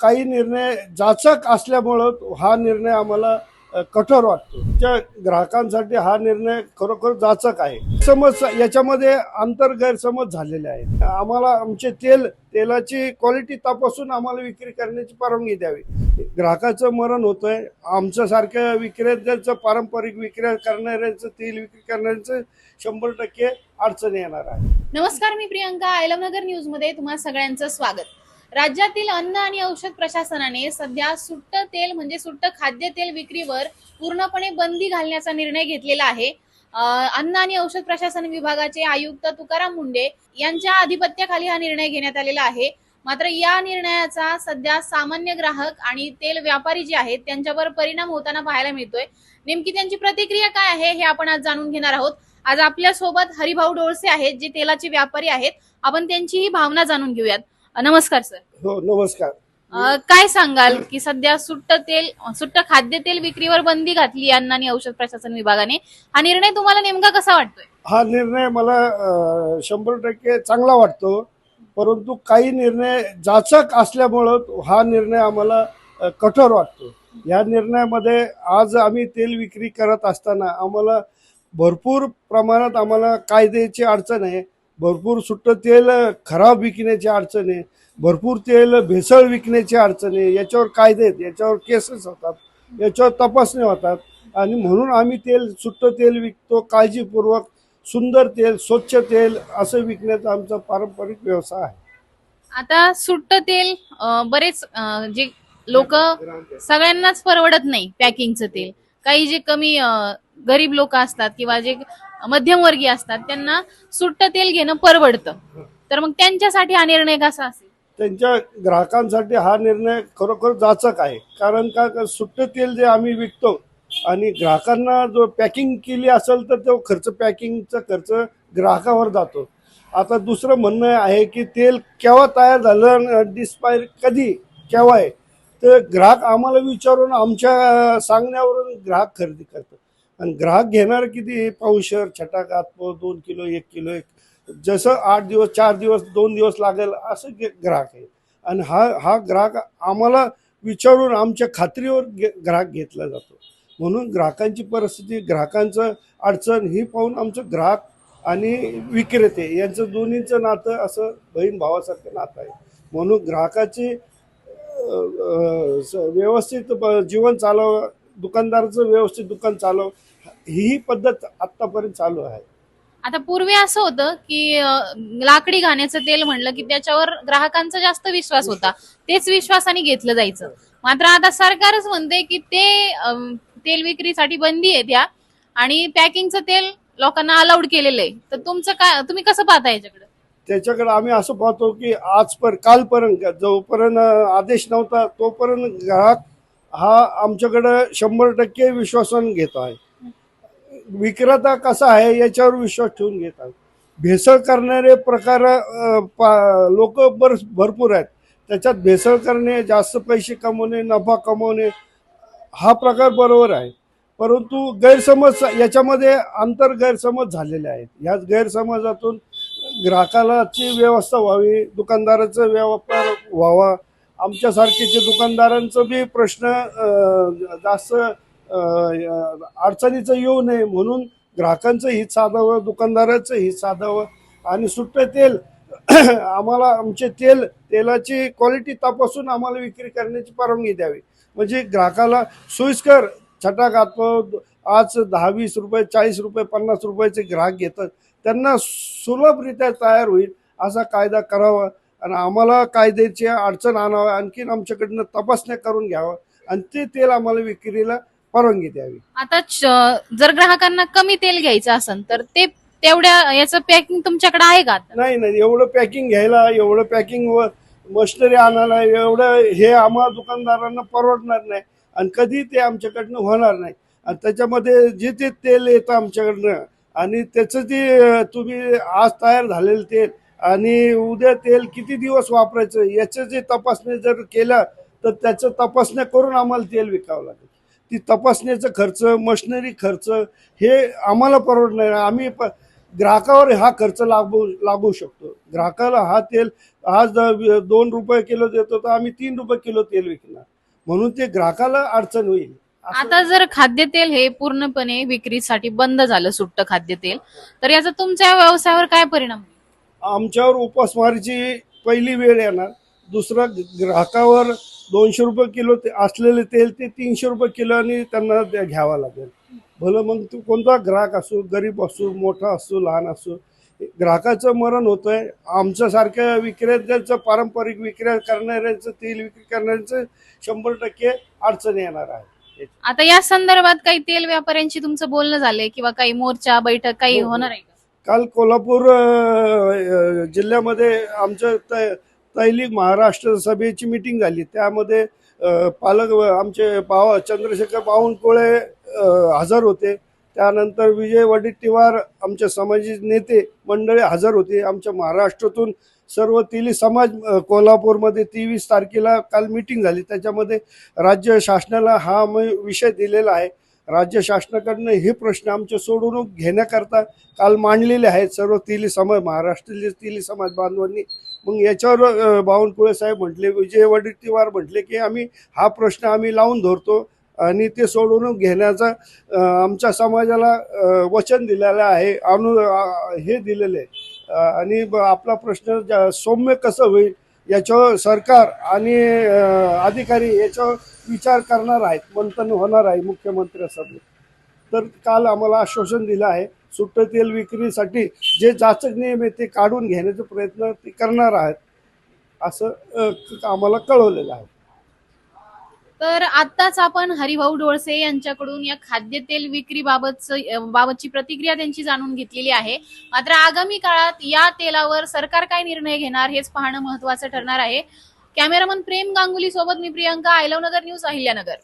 काही निर्णय जाचक असल्यामुळं हा निर्णय आम्हाला कठोर वाटतो. त्या ग्राहकांसाठी हा निर्णय खरोखर जाचक आहे. समज याच्यामध्ये आंतर गैरसमज झालेले आहेत. आम्हाला आमचे तेलाची क्वालिटी तपासून आम्हाला विक्री करण्याची परवानगी द्यावी. ग्राहकाचं मरण होतंय. आमच्यासारख्या विक्रेत्याचं, पारंपरिक विक्री करणाऱ्यांचं, तेल विक्री करणाऱ्यांचं 100% अडचण येणार आहे. नमस्कार, मी प्रियंका. आयलमनगर न्यूज मध्ये तुम्हा सगळ्यांचं स्वागत. राज्यातील अन्न आणि औषध प्रशासनाने सध्या सुट्ट तेल म्हणजे सुट्ट खाद्यतेल विक्रीवर पूर्णपणे बंदी घालण्याचा निर्णय घेतलेला आहे. अन्न आणि औषध प्रशासन विभागाचे आयुक्त तुकाराम मुंडे यांच्या अधिपत्याखाली हा निर्णय घेण्यात आलेला आहे. मात्र या निर्णयाचा सध्या सामान्य ग्राहक आणि तेल व्यापारी जे आहेत त्यांच्यावर परिणाम होताना पाहायला मिळतोय. नेमकी त्यांची प्रतिक्रिया काय आहे हे आपण आज जाणून घेणार आहोत. आज आपल्या सोबत हरिभाऊ डोळसे आहेत, जे तेलाचे व्यापारी आहेत. आपण त्यांची ही भावना जाणून घेऊयात. नमस्कार सर. हो, नमस्कार. काय सांगाल की सध्या सुट्ट खाद्यतेल विक्रीवर बंदी घातली अन्न आणि औषध प्रशासन विभागाने, हा निर्णय तुम्हाला नेमका कसा वाटतोय? हा निर्णय मला 100% चांगला वाटतो, परंतु काही निर्णय जाचक असल्यामुळं हा निर्णय आम्हाला कठोर वाटतो. या निर्णयामध्ये आज आम्ही तेल विक्री करत असताना आम्हाला भरपूर प्रमाणात आम्हाला कायद्याची अडचण आहे. भरपूर सुट्ट तेल खराब विकण्याची अडचण आहे. भरपूर तेल भेसळ विकण्याची अडचण आहे. याच्यावर कायदे आहेत, याच्यावर केसेस होतात, याच्यावर तपासणी होतात. आणि म्हणून आम्ही सुट्ट तेल विकतो. काळजीपूर्वक सुंदर तेल, स्वच्छ तेल असं विकण्याचा आमचा पारंपरिक व्यवसाय आहे. आता सुट्ट तेल बरेच जे लोक सगळ्यांनाच परवडत नाही. पॅकिंगचं तेल काही जे कमी गरीब लोक असतात किंवा जे मध्यमवर्गीय असतात त्यांना सुट्ट तेल घेणं परवडतं. तर मग त्यांच्यासाठी हा निर्णय कसा असेल? त्यांच्या ग्राहकांसाठी हा निर्णय खरोखर जाचक आहे. कारण का सुट्ट तेल जे आम्ही विकतो आणि ग्राहकांना जो पॅकिंग केली असेल तर तो खर्च, पॅकिंगचा खर्च ग्राहकावर जातो. आता दुसरं म्हणणं आहे की तेल केव्हा तयार झालं, डिस्पायर कधी केव्हा आहे, तर ग्राहक आम्हाला विचारून आमच्या सांगण्यावरून ग्राहक खरेदी करतो. आणि ग्राहक घेणार किती? पावशेर, छटाक, 2 किलो, 1 किलो, जसं 8 दिवस, 4 दिवस, 2 दिवस लागेल असं ग्राहक आहे. आणि हा ग्राहक आम्हाला विचारून आमच्या खात्रीवर ग्राहक घेतला जातो. म्हणून ग्राहकांची परिस्थिती, ग्राहकांचं अडचण ही पाहून आमचं ग्राहक आणि विक्रेते यांचं दोन्हीचं नातं असं बहीण भावासारखं नातं आहे. म्हणून ग्राहकाची व्यवस्थित जीवन चालवं, दुकानदाराचं व्यवस्थित दुकान चालव, ही पद्धत आतापर्यंत चालू आहे. आता पूर्वी असं होतं की लाकडी घाण्याचं तेल म्हणलं की त्याच्यावर ग्राहकांचा जास्त विश्वास होता, तेच विश्वासाने घेतलं जायचं. मात्र आता सरकारच म्हणते की तेल विक्रीसाठी बंदी आहे त्या, आणि पॅकिंगचं तेल लोकांना अलाउड केलेलं आहे. तर तुमचं काय, तुम्ही कसं पाहता याच्याकडे? त्याच्याकडे आम्ही असं पाहतो की कालपर्यंत जोपर्यंत आदेश नव्हता तोपर्यंत ग्राहक हा आमच्याकडे 100% विश्वासाने घेतो आहे. विक्रेता कसा आहे याच्यावर विश्वास ठेवून घेत आहे. भेसळ करणारे प्रकार लोक भरपूर आहेत. त्याच्यात भेसळ करणे, जास्त पैसे कमवणे, नफा कमवणे हा प्रकार बरोबर आहे. परंतु गैरसमज याच्यामध्ये आंतर गैरसमज झालेले आहेत. ह्याच गैरसमजातून ग्राहकाची व्यवस्था व्हावी, दुकानदाराचा व्यापार व्हावा, आमच्यासारखेचे दुकानदारांचं बी प्रश्न जास्त अडचणीचं येऊ नये म्हणून ग्राहकांचं हित साधावं, दुकानदाराचं हित साधावं. आणि सुट्ट तेल आम्हाला आमचे तेलाची क्वालिटी तपासून आम्हाला विक्री करण्याची परवानगी द्यावी. म्हणजे ग्राहकाला सोयीस्कर, छटाक आज 10-20 रुपये, 40 रुपये, 50 रुपयाचे ग्राहक घेतात, त्यांना सुलभरित्या तयार होईल असा कायदा करावा. आणि आम्हाला कायद्याची अडचण आणावं, आणखीन आमच्याकडनं तपासण्या करून घ्यावं आणि ते तेल आम्हाला विक्रीला परवानगी द्यावी. आता जर ग्राहकांना कमी तेल घ्यायचं असेल तर ते तेवढ्या याचं पॅकिंग तुमच्याकडे आहे का? नाही, एवढं पॅकिंग घ्यायला, एवढं पॅकिंग व मशिनरी आणायला, एवढं हे आम्हाला दुकानदारांना परवडणार नाही आणि कधी ते आमच्याकडनं होणार नाही. आणि त्याच्यामध्ये जे ते तेल येतं आमच्याकडनं आणि त्याचं जे तुम्ही आज तयार झालेलं तेल आणि उद्या तेल किती दिवस वापरायचं याचं जे तपासणी जर केलं तर त्याचं तपासण्या करून आम्हाला तेल विकावं लागेल. ती तपासण्याचा खर्च, मशिनरी खर्च हे आम्हाला परवडणार. आम्ही ग्राहकावर हा खर्च लागू शकतो. ग्राहकाला हा तेल आज 2 रुपये किलो देतो तर आम्ही 3 रुपये किलो तेल विकणार, म्हणून ते ग्राहकाला अडचण होईल. आता जर खाद्यतेल हे पूर्णपणे विक्रीसाठी बंद झालं, सुट्ट खाद्यतेल, तर याचा तुमच्या व्यवसायावर काय परिणाम होईल? आमच्यावर उपासमारीची पहिली वेळ येणार. दुसरा, ग्राहकावर 200 रुपये किलो असलेले तेल ते 300 रुपये किलोनी त्यांना घ्यावं लागेल. भलं मग तो कोणता ग्राहक असो, गरीब असो, मोठा असो, लहान असो, ग्राहकाचं मरण होतंय. आमच्यासारख्या विक्रेत्याचं, पारंपरिक विक्री करणाऱ्यांचं, तेल विक्री करणाऱ्यांचं 100% अडचण येणार आहे. आता या संदर्भात काही तेल व्यापाऱ्यांशी तुमचं बोलणं झालंय किंवा काही मोर्चा, बैठक काही होणार आहे का? काल कोल्हापूर जिल्ह्यामध्ये आमच्या तैलिक महाराष्ट्र सभेची मीटिंग झाली. त्यामध्ये पालक आमचे चंद्रशेखर बावनकुळे हजर होते. त्यानंतर विजय वडेट्टीवार आमचे सामाजिक नेते मंडळी हजर होते. आमच्या महाराष्ट्रातून सर्व तेली समाज कोल्हापूरमध्ये 23 तारखेला काल मीटिंग झाली. त्याच्यामध्ये राज्य शासनाला हा विषय दिलेला आहे. राज्य शासनाकडनं हे प्रश्न आमचे सोडवणूक घेण्याकरता काल मांडलेले आहेत सर्व तेली समाज, महाराष्ट्रातील तेली समाज बांधवांनी. मग याच्यावर बावनकुळे साहेब म्हटले, विजय वडेट्टीवार म्हटले की हा प्रश्न आम्ही लावून धरतो आणि ते सोडवणूक घेण्याचा आमच्या समाजाला वचन दिलेलं आहे, हे दिलेले आहे. आणि आपला प्रश्न सौम्य कसं होईल याच्यावर सरकार आणि अधिकारी याच्यावर विचार करणार आहेत, मंथन होणार आहे मुख्यमंत्र्यांसमोर. तर काल आम्हाला आश्वासन दिलं आहे, सुट्ट तेल विक्रीसाठी जे जाचक नियम आहे ते काढून घेण्याचा प्रयत्न ते करणार आहेत, असं आम्हाला कळवलेलं आहे. तर आत्ताच आपण हरिभाऊ डोळसे यांच्याकडून या खाद्यतेल विक्री बाबतची प्रतिक्रिया त्यांची जाणून घेतलेली आहे. मात्र आगामी काळात या तेलावर सरकार काय निर्णय घेणार हेच पाहणं महत्त्वाचं ठरणार आहे. कॅमेरामन प्रेम गांगुली सोबत मी Priyanka, I love Nagar news, Ahilyanagar.